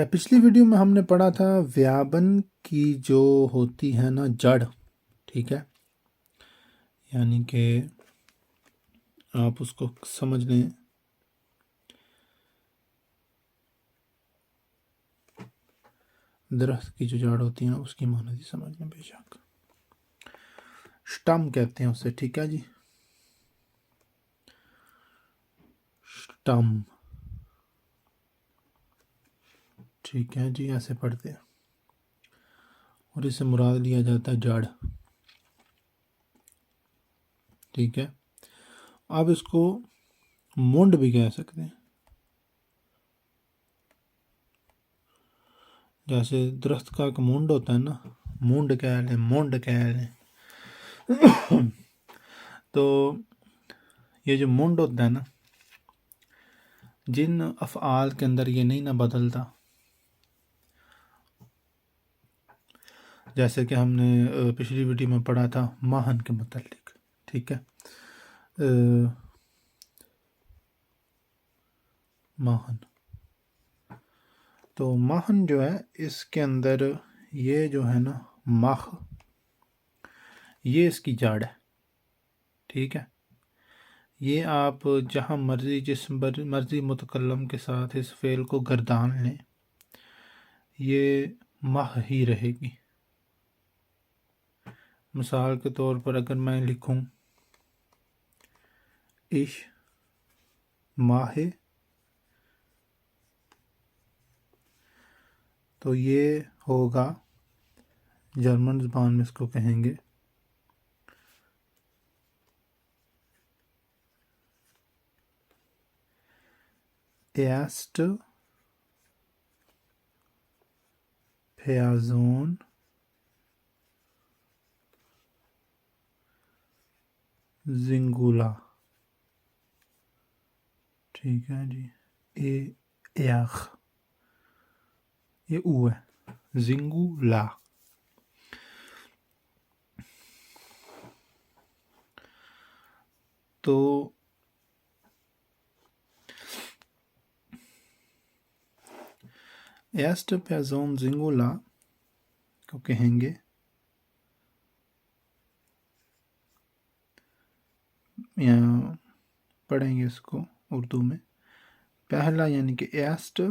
پچھلی ویڈیو میں ہم نے پڑھا تھا ویابن کی جو ہوتی ہے نا جڑ، ٹھیک ہے، یعنی کہ آپ اس کو سمجھ لیں درخت کی جو جڑ ہوتی ہے نا اس کی معنی سمجھ لیں، بے شک سٹم کہتے ہیں اسے، ٹھیک ہے جی، سٹم، ٹھیک ہے جی، ایسے پڑھتے ہیں اور اسے مراد لیا جاتا ہے جڑ، ٹھیک ہے۔ اب اس کو مونڈ بھی کہہ سکتے ہیں، جیسے درخت کا ایک مونڈ ہوتا ہے نا، مونڈ کہہ لیں، مونڈ کہہ لیں تو یہ جو مونڈ ہوتا ہے نا، جن افعال کے اندر یہ نہیں نہ بدلتا، جیسے کہ ہم نے پچھلی ویڈیو میں پڑھا تھا ماہن کے متعلق، ٹھیک ہے، ماہن، تو ماہن جو ہے اس کے اندر یہ جو ہے نا ماہ، یہ اس کی جڑ ہے، ٹھیک ہے۔ یہ آپ جہاں مرضی جس مرضی متکلم کے ساتھ اس فعل کو گردان لیں، یہ ماہ ہی رہے گی۔ مثال کے طور پر اگر میں لکھوں عش ماہ، تو یہ ہوگا، جرمن زبان میں اس کو کہیں گے ایسٹ فیازون زنگولا، ٹھیک ہے جی، ایاخ، یہ او ہے، زنگولا، تو ایسٹ پیازون زنگولا کو کہیں گے یا پڑھیں گے اس کو اردو میں، پہلا یعنی کہ ایسٹ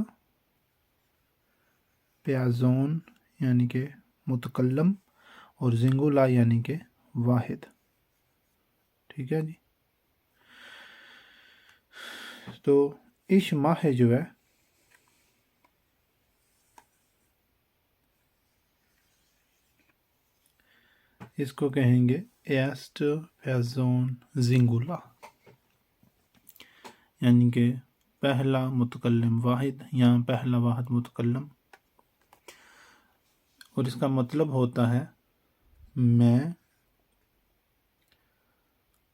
پیازون یعنی کہ متکلم، اور زنگولا یعنی کہ واحد، ٹھیک ہے جی۔ تو عش ماہ جو ہے اس کو کہیں گے ایسٹ پیازون زنگولا، یعنی کہ پہلا متکلم واحد یا پہلا واحد متکلم، اور اس کا مطلب ہوتا ہے میں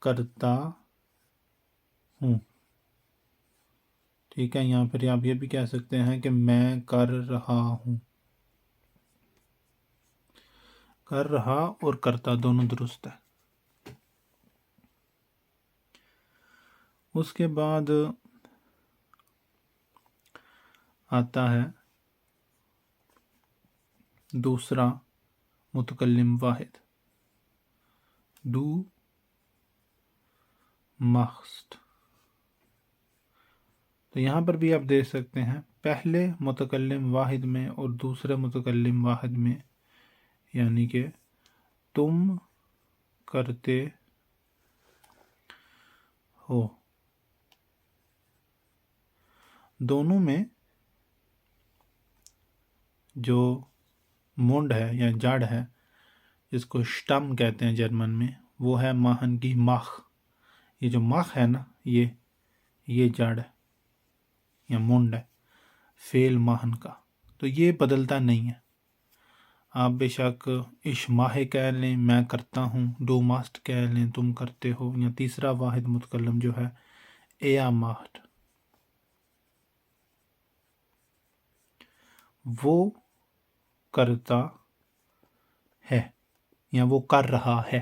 کرتا ہوں، ٹھیک ہے، یا پھر آپ یہ بھی کہہ سکتے ہیں کہ میں کر رہا ہوں، کر رہا اور کرتا دونوں درست ہے۔ اس کے بعد آتا ہے دوسرا متکلم واحد، ڈو مخست، تو یہاں پر بھی آپ دیکھ سکتے ہیں پہلے متکلم واحد میں اور دوسرے متکلم واحد میں، یعنی کہ تم کرتے ہو، دونوں میں جو مونڈ ہے یا جڑ ہے جس کو سٹم کہتے ہیں جرمن میں، وہ ہے ماہن کی ماخ، یہ جو ماخ ہے نا، یہ جڑ ہے یا مونڈ ہے فعل ماہن کا، تو یہ بدلتا نہیں ہے۔ آپ بے شک عش ماہ کہہ لیں، میں کرتا ہوں، ڈو ماسٹ کہہ لیں، تم کرتے ہو، یا تیسرا واحد متکلم جو ہے ایا ماہٹ، وہ کرتا ہے یا وہ کر رہا ہے،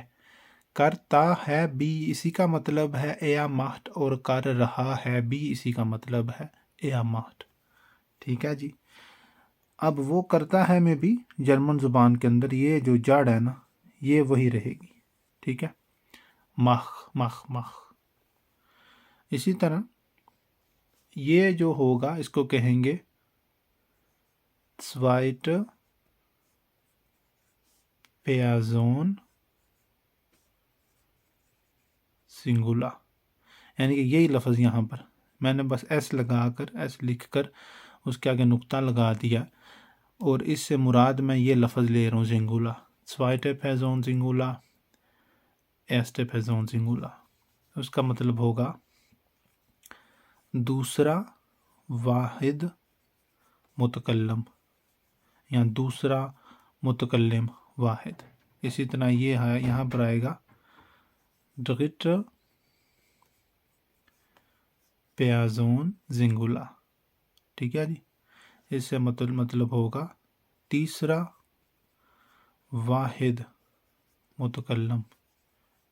کرتا ہے بھی اسی کا مطلب ہے ایا ماہٹ، اور کر رہا ہے بھی اسی کا مطلب ہے ایا ماہٹ، ٹھیک ہے جی۔ اب وہ کرتا ہے میں بھی جرمن زبان کے اندر یہ جو جڑ ہے نا یہ وہی رہے گی، ٹھیک ہے، مخ مخ مخ۔ اسی طرح یہ جو ہوگا اس کو کہیں گے zweite Person سنگولا، یعنی کہ یہی لفظ یہاں پر میں نے بس ایس لگا کر، ایس لکھ کر اس کے آگے نقطہ لگا دیا، اور اس سے مراد میں یہ لفظ لے رہا ہوں Sangola, zweite Person Sangola, erste Person Sangola. اس کا مطلب ہوگا دوسرا واحد متکلم یا دوسرا متکلم واحد۔ اسی طرح یہ ہے یہاں پر آئے گا dritte Person سنگولا، ٹھیک ہے جی۔ اس سے مطلب ہوگا تیسرا واحد متکلم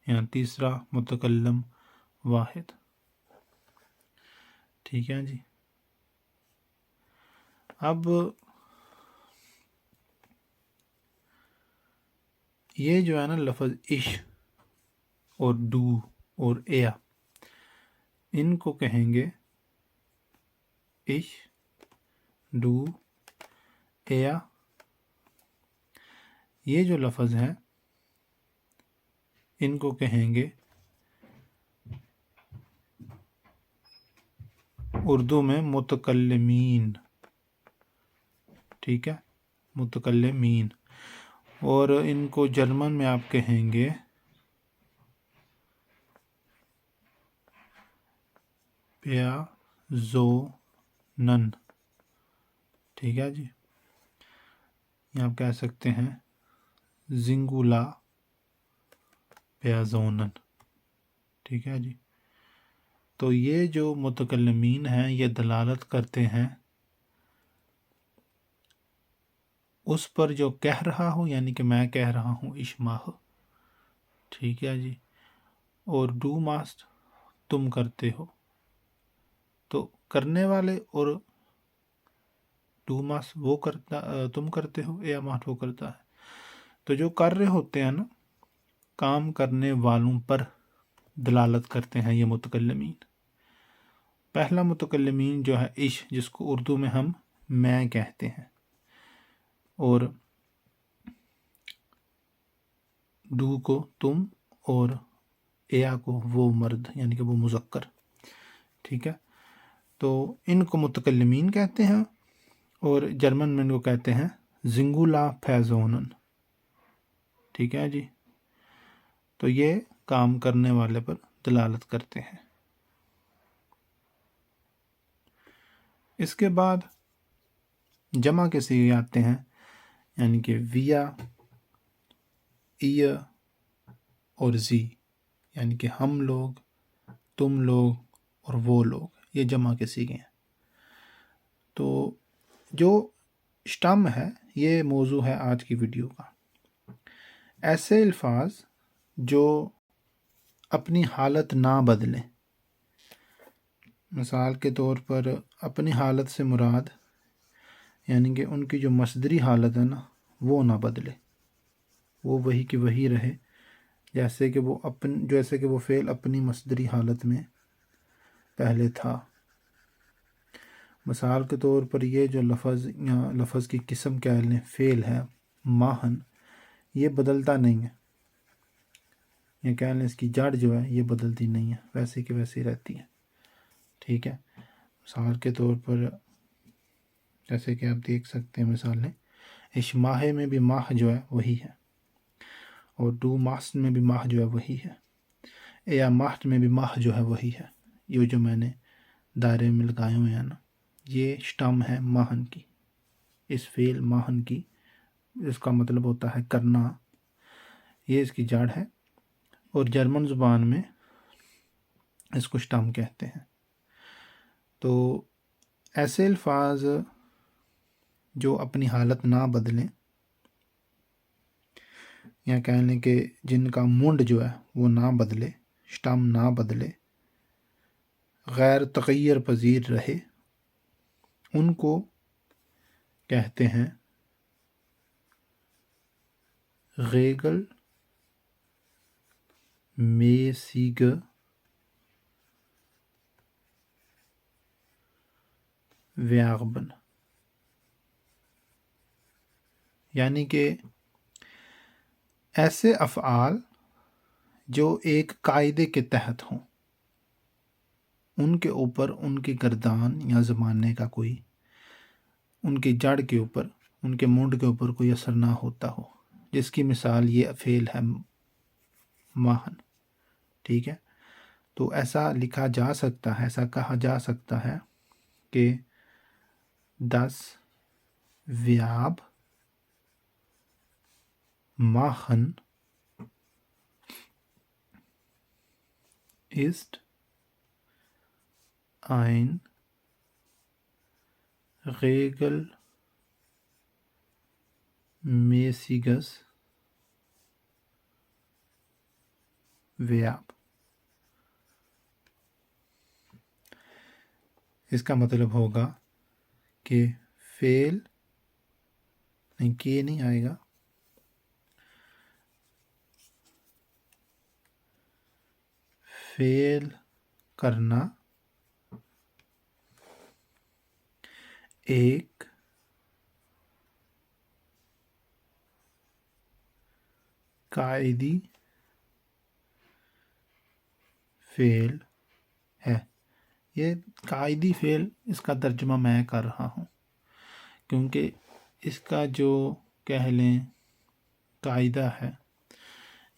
یا تیسرا متکلم واحد، ٹھیک ہے جی۔ اب یہ جو ہے نا لفظ اش اور ڈو اور ایا، ان کو کہیں گے اش ڈو ایا۔ یہ جو لفظ ہیں ان کو کہیں گے اردو میں متکلمین، ٹھیک ہے، متکلمین، اور ان کو جرمن میں آپ کہیں گے پیازونن، ٹھیک ہے جی۔ یہ آپ کہہ سکتے ہیں زنگولا پیازونن، ٹھیک ہے جی۔ تو یہ جو متکلمین ہیں یہ دلالت کرتے ہیں اس پر جو کہہ رہا ہوں، یعنی کہ میں کہہ رہا ہوں اشماہ، ٹھیک ہے جی، اور ڈو ماسٹ تم کرتے ہو، تو کرنے والے اور ڈو ماسٹ وہ کرتا تم کرتے ہو، یا ماسٹ وہ کرتا ہے، تو جو کر رہے ہوتے ہیں نا کام کرنے والوں پر دلالت کرتے ہیں یہ متکلمین۔ پہلا متکلمین جو ہے اش، جس کو اردو میں ہم میں کہتے ہیں، اور ڈو کو تم، اور ایا کو وہ مرد، یعنی کہ وہ مذکر، ٹھیک ہے۔ تو ان کو متکلمین کہتے ہیں، اور جرمن میں ان کو کہتے ہیں زنگولا پیزونن، ٹھیک ہے جی۔ تو یہ کام کرنے والے پر دلالت کرتے ہیں۔ اس کے بعد جمع کے صیغے آتے ہیں، یعنی کہ ویا، ihr اور sie، یعنی کہ ہم لوگ، تم لوگ اور وہ لوگ، یہ جمع کے صیغے ہیں۔ تو جو اسٹم ہے یہ موضوع ہے آج کی ویڈیو کا۔ ایسے الفاظ جو اپنی حالت نہ بدلیں، مثال کے طور پر اپنی حالت سے مراد یعنی کہ ان کی جو مصدری حالت ہے نا وہ نہ بدلے، وہ وہی کی وہی رہے، جیسے کہ وہ فعل اپنی مصدری حالت میں پہلے تھا۔ مثال کے طور پر یہ جو لفظ کی قسم کہہ لیں فعل ہے ماہن، یہ بدلتا نہیں ہے، یا کہہ لیں اس کی جڑ جو ہے یہ بدلتی نہیں ہے، ویسے کی ویسی رہتی ہے، ٹھیک ہے۔ مثال کے طور پر جیسے کہ آپ دیکھ سکتے ہیں مثال ہے، اشماہ میں بھی ماہ جو ہے وہی ہے، اور ڈو ماسٹ میں بھی ماہ جو ہے وہی ہے، یا ماہٹ میں بھی ماہ جو ہے وہی ہے۔ یہ جو میں نے دائرے میں لگائے ہوئے ہیں نا یہ اسٹم ہے ماہن کی، اس فعل ماہن کی، اس کا مطلب ہوتا ہے کرنا، یہ اس کی جڑ ہے، اور جرمن زبان میں اس کو اسٹم کہتے ہیں۔ تو ایسے الفاظ جو اپنی حالت نہ بدلیں، یا کہہ لیں کہ جن کا منڈ جو ہے وہ نہ بدلے، اسٹم نہ بدلے، غیر تغیر پذیر رہے، ان کو کہتے ہیں regelmäßige Verben، یعنی کہ ایسے افعال جو ایک قاعدے کے تحت ہوں، ان کے اوپر ان کی گردان یا زمانے کا کوئی، ان کی جڑ کے اوپر، ان کے مونڈ کے اوپر کوئی اثر نہ ہوتا ہو، جس کی مثال یہ فعل ہے ماہن. ٹھیک ہے، تو ایسا لکھا جا سکتا ہے، ایسا کہا جا سکتا ہے کہ das Verb machen ist ein regelmäßiges Verb. اس کا مطلب ہوگا کہ فعل نہیں، کہ نہیں آئے گا، فعل کرنا ایک قاعدی فعل ہے. یہ قاعدی فعل، اس کا ترجمہ میں کر رہا ہوں کیونکہ اس کا جو کہہ لیں قاعدہ ہے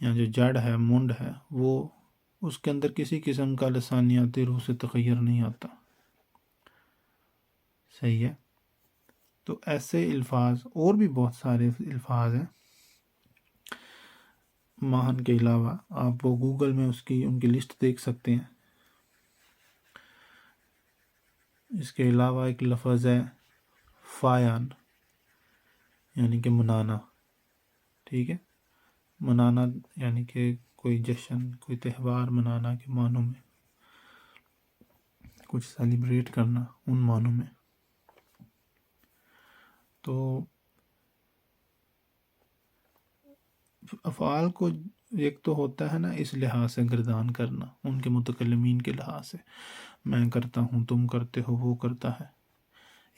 یا جو جڑ ہے، منڈ ہے، وہ اس کے اندر کسی قسم کا لسانیاتی روح سے تغیر نہیں آتا. صحیح ہے، تو ایسے الفاظ اور بھی بہت سارے الفاظ ہیں ماہن کے علاوہ، آپ وہ گوگل میں ان کی لسٹ دیکھ سکتے ہیں. اس کے علاوہ ایک لفظ ہے فایان، یعنی کہ منانا. ٹھیک ہے، منانا یعنی کہ کوئی جشن، کوئی تہوار منانا کے معنوں میں، کچھ سیلیبریٹ کرنا ان معنوں میں. تو افعال کو ایک تو ہوتا ہے نا اس لحاظ سے گردان کرنا، ان کے متکلمین کے لحاظ سے، میں کرتا ہوں، تم کرتے ہو، وہ کرتا ہے.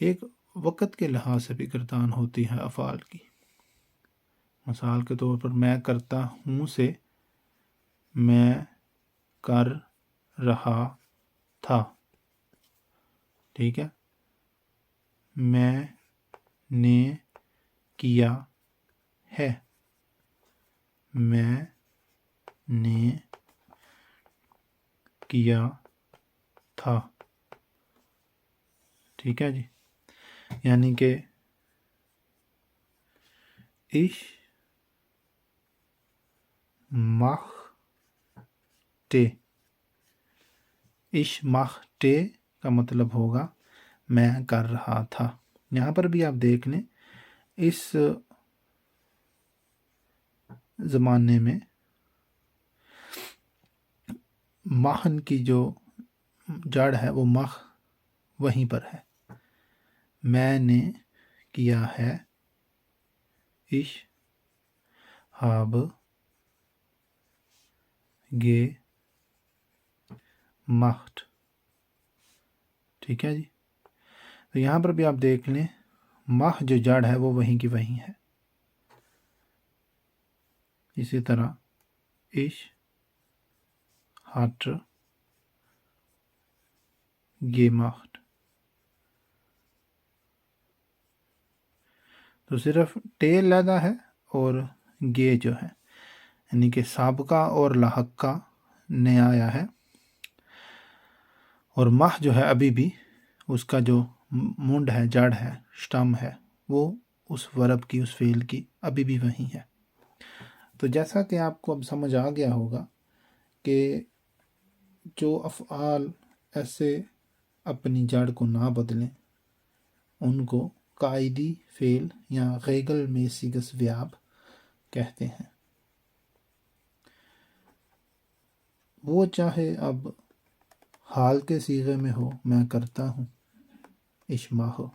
ایک وقت کے لحاظ سے بھی گردان ہوتی ہے افعال کی. مثال کے طور پر میں کرتا ہوں سے میں کر رہا تھا. ٹھیک ہے، میں نے کیا ہے، میں نے کیا تھا. ٹھیک ہے جی، یعنی کہ ich machte، ich machte کا مطلب ہوگا میں کر رہا تھا. یہاں پر بھی آپ دیکھ لیں، اس زمانے میں ماہن کی جو جڑ ہے وہ مخ وہیں پر ہے. میں نے کیا ہے، ich habe gemacht. ٹھیک ہے جی، تو یہاں پر بھی آپ دیکھ لیں ماہ جو جڑ ہے وہ وہیں کی وہیں ہے. اسی طرح ich hatte gemacht. تو صرف ٹے علیحدہ ہے اور گے جو ہے، یعنی کہ سابقہ اور لاحق کا نیا آیا ہے، اور ماہ جو ہے ابھی بھی اس کا جو منڈ ہے، جڑ ہے، شٹم ہے، وہ اس ورب کی، اس فعل کی ابھی بھی وہیں ہے. تو جیسا کہ آپ کو اب سمجھ آ گیا ہوگا کہ جو افعال ایسے اپنی جڑ کو نہ بدلیں ان کو قاعدی فعل یا regelmäßiges Verb کہتے ہیں. وہ چاہے اب حال کے صیغے میں ہو، میں کرتا ہوں، ich mache،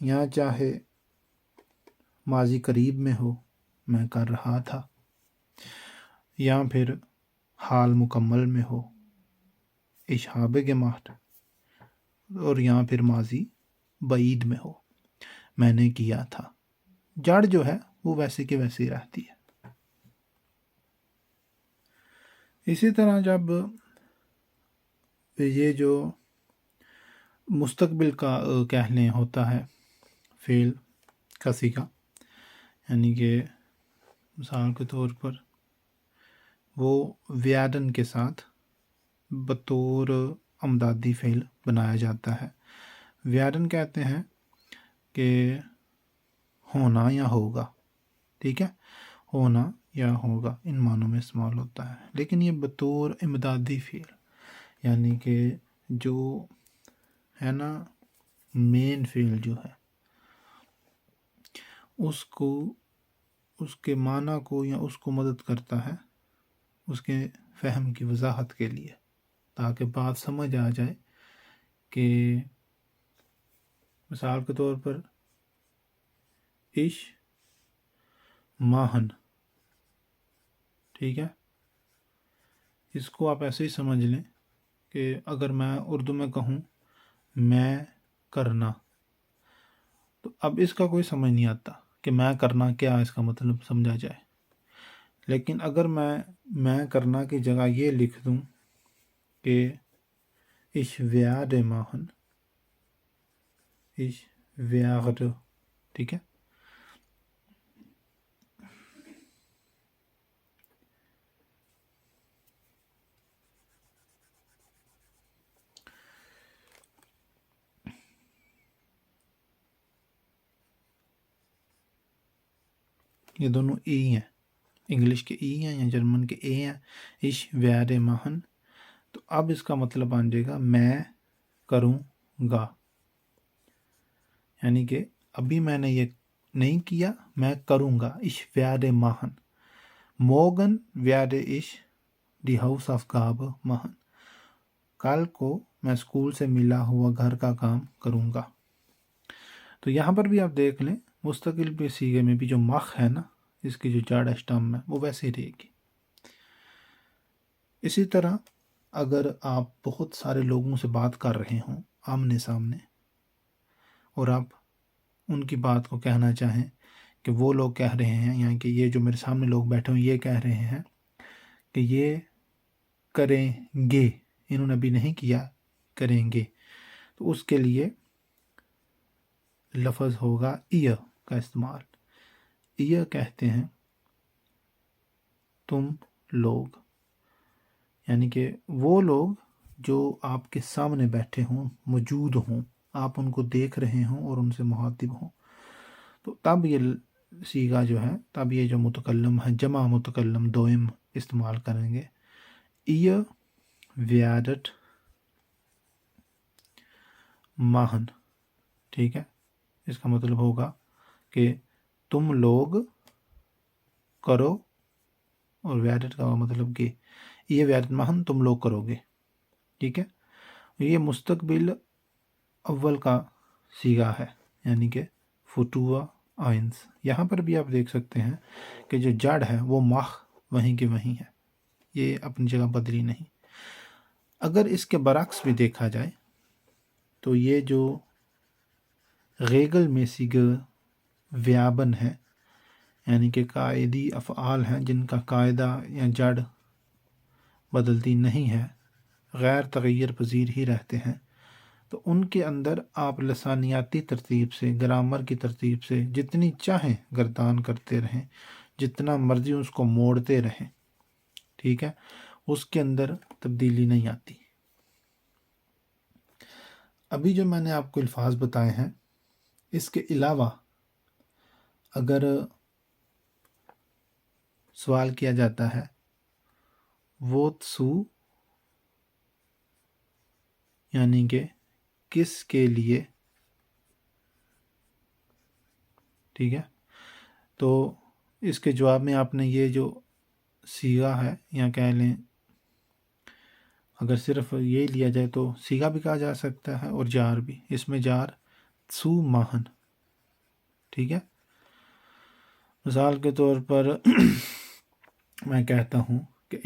یا چاہے ماضی قریب میں ہو میں کر رہا تھا، یا پھر حال مکمل میں ہو ich habe gemacht، اور یا پھر ماضی بعید میں ہو میں نے کیا تھا، جڑ جو ہے وہ ویسے کہ ویسے ہی رہتی ہے۔ اسی طرح جب یہ جو مستقبل کا کہہ لیں ہوتا ہے فعل کا صیغہ، یعنی کہ مثال کے طور پر وہ ویادن کے ساتھ بطور امدادی فعل بنایا جاتا ہے۔ ویادن کہتے ہیں کہ ہونا یا ہوگا، ٹھیک ہے، ہونا یا ہوگا ان معنوں میں استعمال ہوتا ہے، لیکن یہ بطور امدادی فعل، یعنی کہ جو ہے نا مین فعل جو ہے اس کو، اس کے معنی کو یا اس کو مدد کرتا ہے اس کے فہم کی وضاحت کے لیے، تاکہ بات سمجھ آ جائے کہ مثال کے طور پر ich machen، ٹھیک ہے، اس کو آپ ایسے ہی سمجھ لیں کہ اگر میں اردو میں کہوں میں کرنا، تو اب اس کا کوئی سمجھ نہیں آتا کہ میں کرنا کیا اس کا مطلب سمجھا جائے، لیکن اگر میں کرنا کی جگہ یہ لکھ دوں کہ ich werde machen، ich werde، ٹھیک ہے، یہ دونوں ای ہیں، انگلش کے ای ہیں یا جرمن کے اے ہیں، ich werde machen، تو اب اس کا مطلب بن جائے گا میں کروں گا، یعنی کہ ابھی میں نے یہ نہیں کیا، میں کروں گا، ich werde machen، morgen werde ich die Hausaufgabe machen، کل کو میں اسکول سے ملا ہوا گھر کا کام کروں گا۔ تو یہاں پر بھی آپ دیکھ لیں مستقل کے صیغے میں بھی جو مخ ہے نا، اس کی جو جڑ اسٹم ہے وہ ویسے ہی رہے گی۔ اسی طرح اگر آپ بہت سارے لوگوں سے بات کر رہے ہوں آمنے سامنے، اور آپ ان کی بات کو کہنا چاہیں کہ وہ لوگ کہہ رہے ہیں، یعنی کہ یہ جو میرے سامنے لوگ بیٹھے ہوئے یہ کہہ رہے ہیں کہ یہ کریں گے، انہوں نے ابھی نہیں کیا، کریں گے، تو اس کے لیے لفظ ہوگا ایہ کا استعمال۔ ایہ کہتے ہیں تم لوگ، یعنی کہ وہ لوگ جو آپ کے سامنے بیٹھے ہوں، موجود ہوں، آپ ان کو دیکھ رہے ہوں اور ان سے مخاطب ہوں، تو تب یہ صیغہ جو ہے، تب یہ جو متکلم ہے جمع متکلم دوئم استعمال کریں گے، ihr werdet machen، ٹھیک ہے، اس کا مطلب ہوگا کہ تم لوگ کرو، اور werdet کا مطلب کہ ihr werdet machen، تم لوگ کرو گے، ٹھیک ہے۔ یہ مستقبل اول کا صیغہ ہے، یعنی کہ فٹوا آئنس۔ یہاں پر بھی آپ دیکھ سکتے ہیں کہ جو جڑ ہے وہ مخ وہیں کے وہیں ہے، یہ اپنی جگہ بدلی نہیں۔ اگر اس کے برعکس بھی دیکھا جائے تو یہ جو غیگل میسیگ ویابن ہے، یعنی کہ قاعدی افعال ہیں جن کا قاعدہ یا جڑ بدلتی نہیں ہے، غیر تغیر پذیر ہی رہتے ہیں، تو ان کے اندر آپ لسانیاتی ترتیب سے، گرامر کی ترتیب سے جتنی چاہیں گردان کرتے رہیں، جتنا مرضی اس کو موڑتے رہیں، ٹھیک ہے، اس کے اندر تبدیلی نہیں آتی۔ ابھی جو میں نے آپ کو الفاظ بتائے ہیں، اس کے علاوہ اگر سوال کیا جاتا ہے وہ سو، یعنی کہ کس کے لیے، ٹھیک ہے، تو اس کے جواب میں آپ نے یہ جو صیغہ ہے، یا کہہ لیں اگر صرف یہ لیا جائے تو صیغہ بھی کہا جا سکتا ہے اور جار بھی، اس میں جار سو ماہن، ٹھیک ہے. مثال کے طور پر میں کہتا ہوں کہ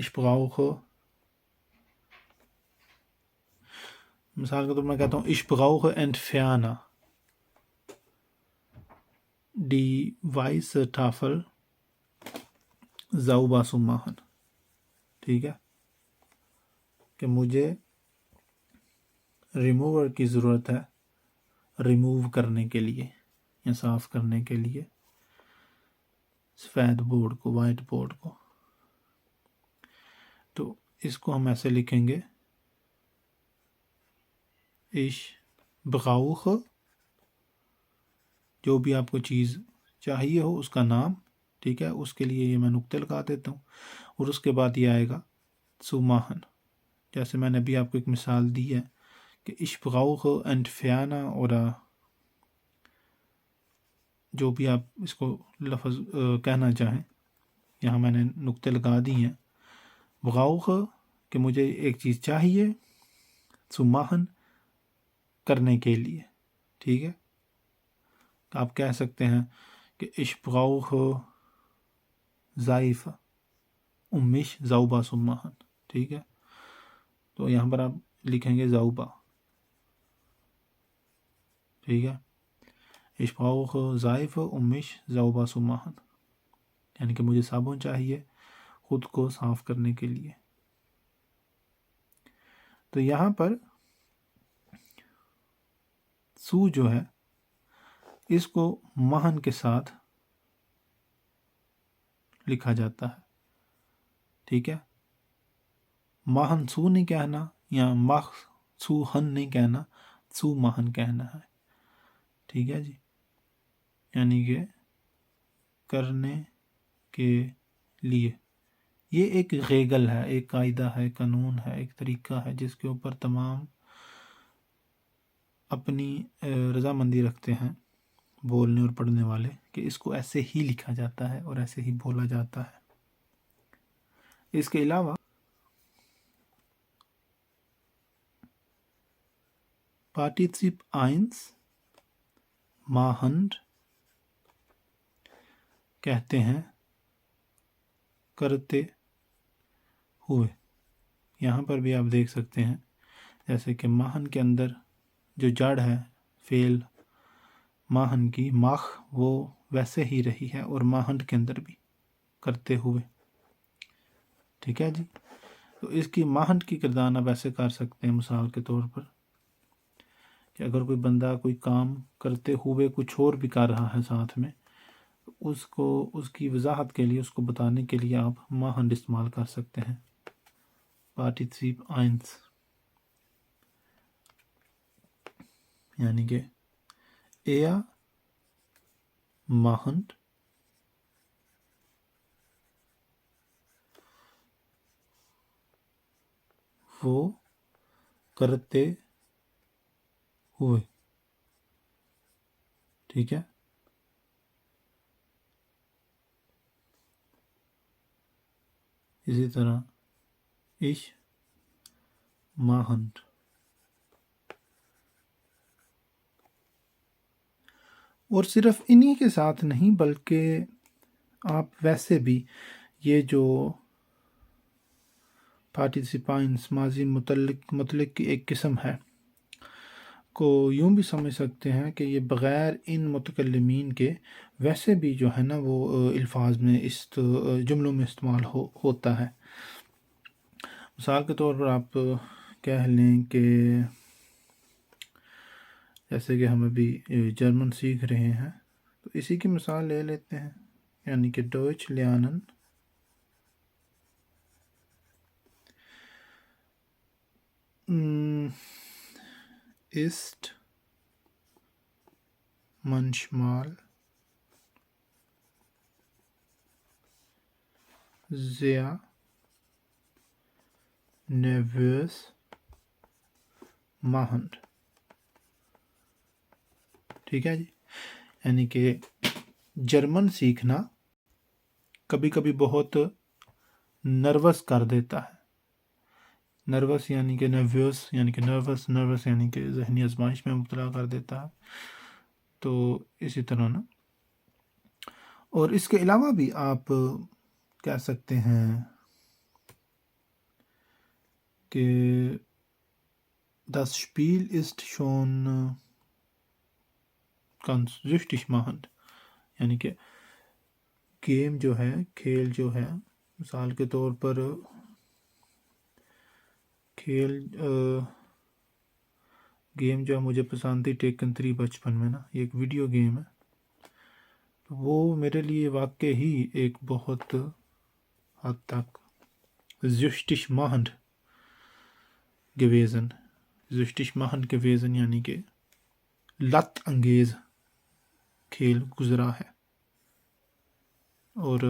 مثال کے طور پر میں کہتا ہوں ich brauche Entferner. Die weiße Tafel sauber zu machen. ٹھیک ہے کہ مجھے ریموور کی ضرورت ہے ریموو کرنے کے لیے یا صاف کرنے کے لیے سفید بورڈ کو، وائٹ بورڈ کو. تو اس کو ہم ایسے لکھیں گے ich brauche، جو بھی آپ کو چیز چاہیے ہو اس کا نام، ٹھیک ہے، اس کے لیے یہ میں نقطے لگا دیتا ہوں، اور اس کے بعد یہ آئے گا zu machen. جیسے میں نے ابھی آپ کو ایک مثال دی ہے کہ ich brauche Entferner، اور جو بھی آپ اس کو لفظ کہنا چاہیں، یہاں میں نے نقطے لگا دی ہیں. brauche کہ مجھے ایک چیز چاہیے، zu machen کرنے کے لیے. ٹھیک ہے، آپ کہہ سکتے ہیں کہ ich brauche Seife mich sauber zu machen. ٹھیک ہے، تو یہاں پر آپ لکھیں گے sauber. ٹھیک ہے، ich brauche Seife mich sauber zu machen، یعنی کہ مجھے صابن چاہیے خود کو صاف کرنے کے لیے. تو یہاں پر سو جو ہے اس کو مہن کے ساتھ لکھا جاتا ہے. ٹھیک ہے، مہن سو نہیں کہنا یا مخ سو ہن نہیں کہنا، سو مہن کہنا ہے. ٹھیک ہے جی، یعنی کہ کرنے کے لیے. یہ ایک ریگل ہے، ایک قاعدہ ہے، قانون ہے، ایک طریقہ ہے جس کے اوپر تمام اپنی رضامندی رکھتے ہیں بولنے اور پڑھنے والے کہ اس کو ایسے ہی لکھا جاتا ہے اور ایسے ہی بولا جاتا ہے. اس کے علاوہ Partizip 1 mahend کہتے ہیں کرتے ہوئے. یہاں پر بھی آپ دیکھ سکتے ہیں جیسے کہ ماہن کے اندر جو جڑ ہے فعل ماہن کی ماخ وہ ویسے ہی رہی ہے، اور ماہنڈ کے اندر بھی کرتے ہوئے. ٹھیک ہے جی، تو اس کی ماہنڈ کی کردان آپ ایسے کر سکتے ہیں مثال کے طور پر کہ اگر کوئی بندہ کوئی کام کرتے ہوئے کچھ اور بھی کر رہا ہے ساتھ میں، اس کو اس کی وضاحت کے لیے، اس کو بتانے کے لیے آپ ماہنڈ استعمال کر سکتے ہیں. Partizip 1 یعنی کہ er mahend وہ کرتے ہوئے. ٹھیک ہے، اسی طرح ich mahend. اور صرف انہی کے ساتھ نہیں بلکہ آپ ویسے بھی یہ جو پارٹیسپائنس ماضی متعلق کی ایک قسم ہے کو یوں بھی سمجھ سکتے ہیں کہ یہ بغیر ان متکلمین کے ویسے بھی جو ہے نا وہ الفاظ میں اس جملوں میں استعمال ہوتا ہے. مثال کے طور پر آپ کہہ لیں کہ جیسے کہ ہم ابھی جرمن سیکھ رہے ہیں تو اسی کی مثال لے لیتے ہیں، یعنی کہ Deutsch lernen ist manchmal sehr nervös machend. ٹھیک ہے جی، یعنی کہ جرمن سیکھنا کبھی کبھی بہت نروس کر دیتا ہے. نروس یعنی کہ نروس یعنی کہ نروس یعنی کہ ذہنی آزمائش میں مبتلا کر دیتا ہے. تو اسی طرح نا اور اس کے علاوہ بھی آپ کہہ سکتے ہیں کہ das Spiel ist schon ganz süchtig machend، یعنی کہ گیم جو ہے، کھیل جو ہے، مثال کے طور پر کھیل گیم جو مجھے پسند تھی ٹیکن 3 بچپن میں نا، یہ ایک ویڈیو گیم ہے، تو وہ میرے لیے واقع ہی ایک بہت حد تک زشتش ماہنڈ gewesen، زشتش ماہنڈ gewesen یعنی کہ لت انگیز کھیل گزرا ہے۔ اور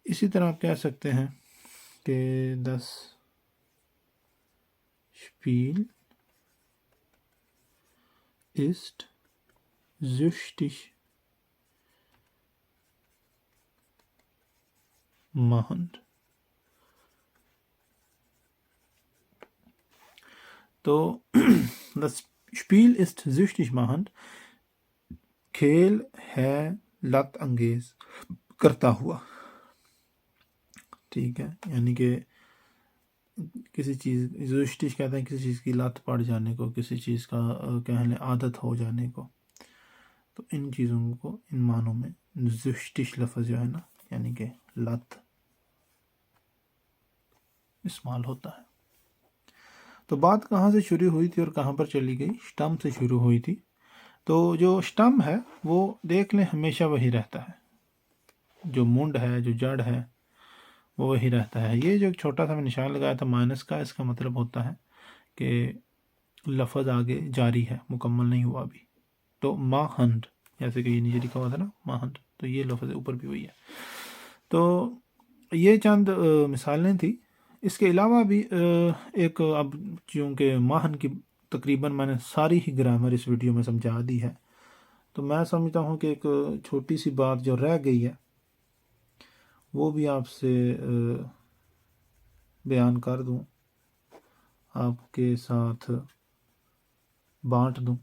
اسی طرح آپ کہہ سکتے ہیں کہ das Spiel ist süchtig machend۔ تو das Spiel ist süchtig machend، کھیل ہے لت انگیز کرتا ہوا، ٹھیک ہے، یعنی کہ کسی چیز زشتش کہتے ہیں کسی چیز کی لت پڑ جانے کو، کسی چیز کا کہہ لیں عادت ہو جانے کو، تو ان چیزوں کو ان معنوں میں زشتش لفظ جو ہے نا یعنی کہ لت استعمال ہوتا ہے۔ تو بات کہاں سے شروع ہوئی تھی اور کہاں پر چلی گئی؟ شٹم سے شروع ہوئی تھی۔ تو جو شٹم ہے وہ دیکھ لیں ہمیشہ وہی رہتا ہے، جو منڈ ہے، جو جڑ ہے، وہ وہی رہتا ہے۔ یہ جو چھوٹا سا میں نشان لگایا تھا مائنس کا، اس کا مطلب ہوتا ہے کہ لفظ آگے جاری ہے، مکمل نہیں ہوا ابھی۔ تو ماہنڈ، جیسے کہ یہ نیچے لکھا ہوا تھا نا ماہنڈ، تو یہ لفظ اوپر بھی وہی ہے۔ تو یہ چند مثالیں تھی۔ اس کے علاوہ بھی ایک، اب چونکہ ماہن کی تقریباً میں نے ساری ہی گرامر اس ویڈیو میں سمجھا دی ہے، تو میں سمجھتا ہوں کہ ایک چھوٹی سی بات جو رہ گئی ہے وہ بھی آپ سے بیان کر دوں، آپ کے ساتھ بانٹ دوں،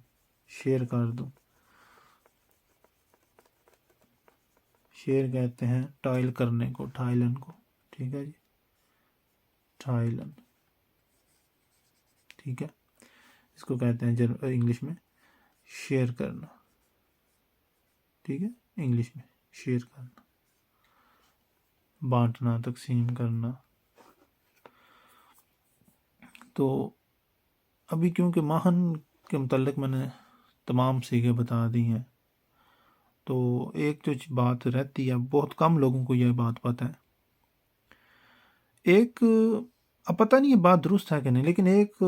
شیئر کر دوں۔ شیئر کہتے ہیں ٹائل کرنے کو، ٹائلن کو، ٹھیک ہے جی، ٹائلن، ٹھیک ہے، اس کو کہتے ہیں انگلش میں شیئر کرنا، ٹھیک ہے، انگلش میں شیئر کرنا، بانٹنا، تقسیم کرنا۔ تو ابھی کیونکہ ماہن کے متعلق میں نے تمام صیغے بتا دی ہیں، تو ایک جو بات رہتی ہے، بہت کم لوگوں کو یہ بات پتہ ہے، ایک، اب پتہ نہیں یہ بات درست ہے کہ نہیں، لیکن ایک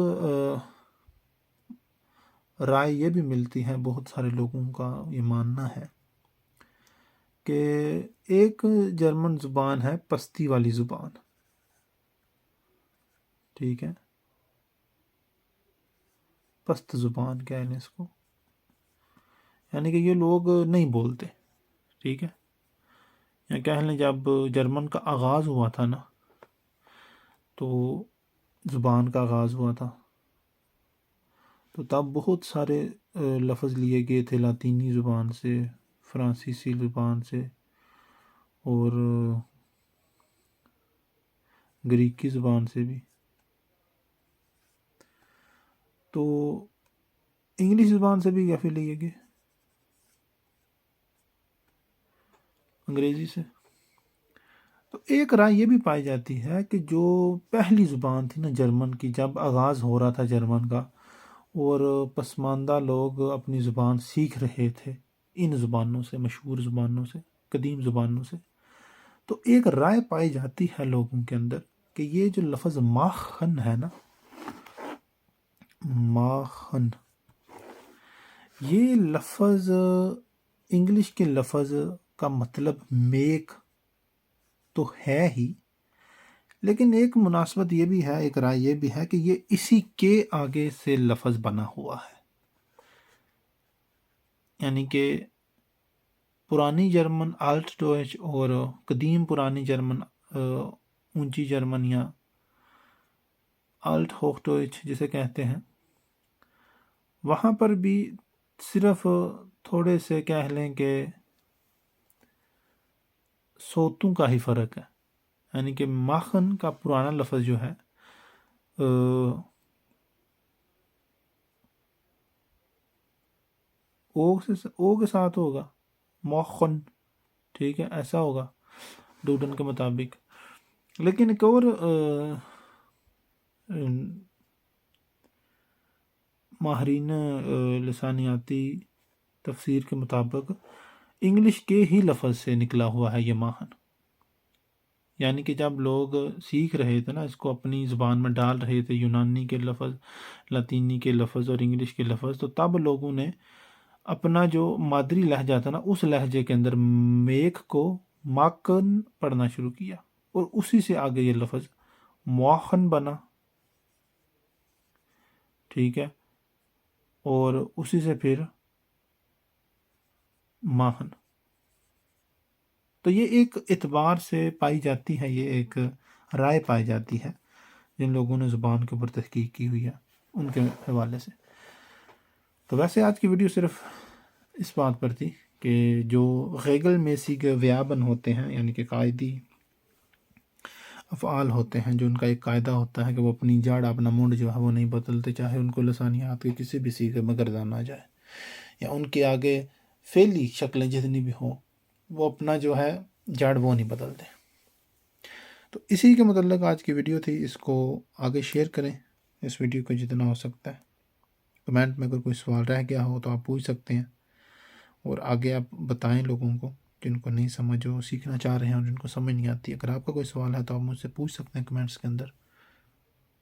رائے یہ بھی ملتی ہے، بہت سارے لوگوں کا یہ ماننا ہے کہ ایک جرمن زبان ہے پستی والی زبان، ٹھیک ہے، پست زبان کہہ لیں اس کو، یعنی کہ یہ لوگ نہیں بولتے، ٹھیک ہے، یا کہہ لیں جب جرمن کا آغاز ہوا تھا نا، تو زبان کا آغاز ہوا تھا، تو تب بہت سارے لفظ لیے گئے تھے لاطینی زبان سے، فرانسیسی زبان سے، اور گریکی زبان سے بھی، تو انگلش زبان سے بھی کافی لیے گئے، انگریزی سے۔ تو ایک رائے یہ بھی پائی جاتی ہے کہ جو پہلی زبان تھی نا جرمن کی، جب آغاز ہو رہا تھا جرمن کا اور پسماندہ لوگ اپنی زبان سیکھ رہے تھے ان زبانوں سے، مشہور زبانوں سے، قدیم زبانوں سے، تو ایک رائے پائی جاتی ہے لوگوں کے اندر کہ یہ جو لفظ ماخن ہے نا، ماخن، یہ لفظ انگلش کے لفظ کا مطلب میک تو ہے ہی، لیکن ایک مناسبت یہ بھی ہے، ایک رائے یہ بھی ہے کہ یہ اسی کے آگے سے لفظ بنا ہوا ہے، یعنی کہ پرانی جرمن آلٹ ڈوئچ اور قدیم پرانی جرمن اونچی جرمن یا آلٹ ہوخ ڈوئچ جسے کہتے ہیں، وہاں پر بھی صرف تھوڑے سے کہہ لیں کہ صوتوں کا ہی فرق ہے، یعنی کہ ماخن کا پرانا لفظ جو ہے او کے ساتھ ہوگا، موخن، ٹھیک ہے، ایسا ہوگا ڈوڈن کے مطابق. لیکن ایک اور ماہرین لسانیاتی تفسیر کے مطابق انگلش کے ہی لفظ سے نکلا ہوا ہے یہ ماہن. یعنی کہ جب لوگ سیکھ رہے تھے نا، اس کو اپنی زبان میں ڈال رہے تھے، یونانی کے لفظ، لاطینی کے لفظ اور انگلش کے لفظ، تو تب لوگوں نے اپنا جو مادری لہجہ تھا نا، اس لہجے کے اندر میک کو ماکن پڑھنا شروع کیا، اور اسی سے آگے یہ لفظ مواخن بنا، ٹھیک ہے، اور اسی سے پھر ماہن. تو یہ ایک اعتبار سے پائی جاتی ہے، یہ ایک رائے پائی جاتی ہے جن لوگوں نے زبان کے اوپر تحقیق کی ہوئی ہے ان کے حوالے سے. تو ویسے آج کی ویڈیو صرف اس بات پر تھی کہ جو غیگل میسیگ ویابن ہوتے ہیں، یعنی کہ قائدی افعال ہوتے ہیں، جو ان کا ایک قاعدہ ہوتا ہے کہ وہ اپنی جڑ، اپنا مونڈ جو ہے وہ نہیں بدلتے، چاہے ان کو لسانیات کے کسی بھی سیغے میں گردانا جائے یا ان کے آگے فعلی شکلیں جتنی بھی ہوں، وہ اپنا جو ہے جڑ وہ نہیں بدلتے. تو اسی کے متعلق آج کی ویڈیو تھی. اس کو آگے شیئر کریں، اس ویڈیو کو جتنا ہو سکتا ہے. کمنٹ میں اگر کوئی سوال رہ گیا ہو تو آپ پوچھ سکتے ہیں، اور آگے آپ بتائیں لوگوں کو جن کو نہیں سمجھ، جو سیکھنا چاہ رہے ہیں اور جن کو سمجھ نہیں آتی. اگر آپ کا کوئی سوال ہے تو آپ مجھ سے پوچھ سکتے ہیں کمنٹس کے اندر.